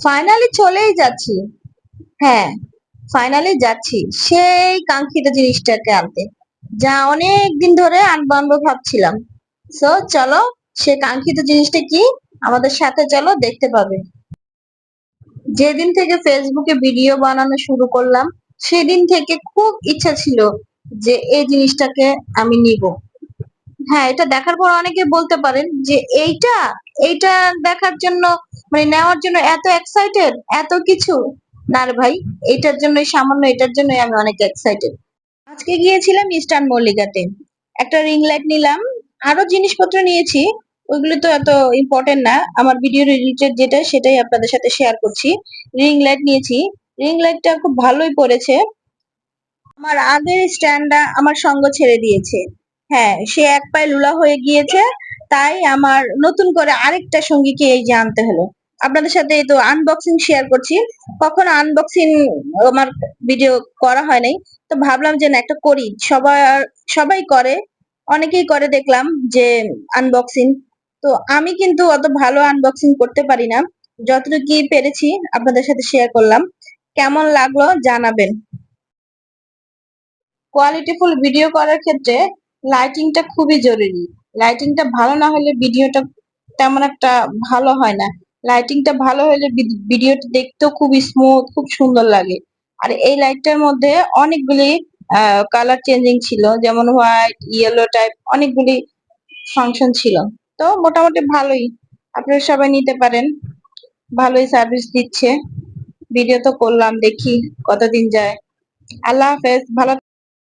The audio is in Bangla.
ফাইনালি চলেই যাচ্ছি। হ্যাঁ, ফাইনালি যাচ্ছি সেই কাঙ্ক্ষিত জিনিসটাকে আনতে, যা অনেক দিন ধরে আনবো আনবো ভাবছিলাম। সো চলো, সে কাঙ্ক্ষিত জিনিসটা কি আমাদের সাথে চলো, দেখতে পাবে। যেদিন থেকে ফেসবুকে ভিডিও বানানো শুরু করলাম, সেদিন থেকে খুব ইচ্ছা ছিল যে এই জিনিসটাকে আমি নিব। হ্যাঁ, এটা দেখার পর অনেকে বলতে পারেন যে এইটা এইটা দেখার জন্য, মানে নেওয়ার জন্য এত এক্সাইটেড, এত কিছু। না রে ভাই, এটার জন্য, সামান্য এটার জন্য আমি অনেক এক্সাইটেড। আজকে গিয়েছিলাম ইস্টার্ন মল্লিকাতে, একটা রিং লাইট নিলাম, আরো জিনিসপত্র নিয়েছি। ওইগুলো তো এত ইম্পর্টেন্ট না, আমার ভিডিও রিলেটেড যেটা সেটাই আপনাদের সাথে শেয়ার করছি। রিং লাইট নিয়েছি, রিং লাইটটা খুব ভালোই পড়েছে। আমার আগের স্ট্যান্ডটা আমার সঙ্গ ছেড়ে দিয়েছে। হ্যাঁ, সে এক পায়ে লুলা হয়ে গিয়েছে, তাই আমার নতুন করে আরেকটা সঙ্গীকে এই যে আনতে হলো। আপনাদের সাথে এই তো আনবক্সিং শেয়ার করছি। কখনো আনবক্সিং আমার ভিডিও করা হয় নাই, তো ভাবলাম যে না, একটা করি। সবাই করে, অনেকেই করে দেখলাম যে আনবক্সিং। তো আমি কিন্তু অত ভালো আনবক্সিং করতে পারি না, যতটুকু পেরেছি আপনাদের সাথে শেয়ার করলাম। কেমন লাগলো জানাবেন। কোয়ালিটিফুল ভিডিও করার ক্ষেত্রে লাইটিংটা খুবই জরুরি। লাইটিংটা ভালো না হলে ভিডিওটা তেমন একটা ভালো হয় না। লাইটিংটা ভালো হলে ভিডিওটা দেখতেও খুব স্মুথ, খুব সুন্দর লাগে। আর এই লাইটটার মধ্যে অনেকগুলি কালার চেঞ্জিং ছিল, যেমন হোয়াইট, ইয়েলো টাইপ, অনেকগুলি ফাংশন ছিল। তো মোটামুটি ভালোই, আপনারা সবাই নিতে পারেন। ভালোই সার্ভিস দিচ্ছে। ভিডিও তো করলাম, দেখি কতদিন যায়। আল্লাহ হাফেজ, ভালো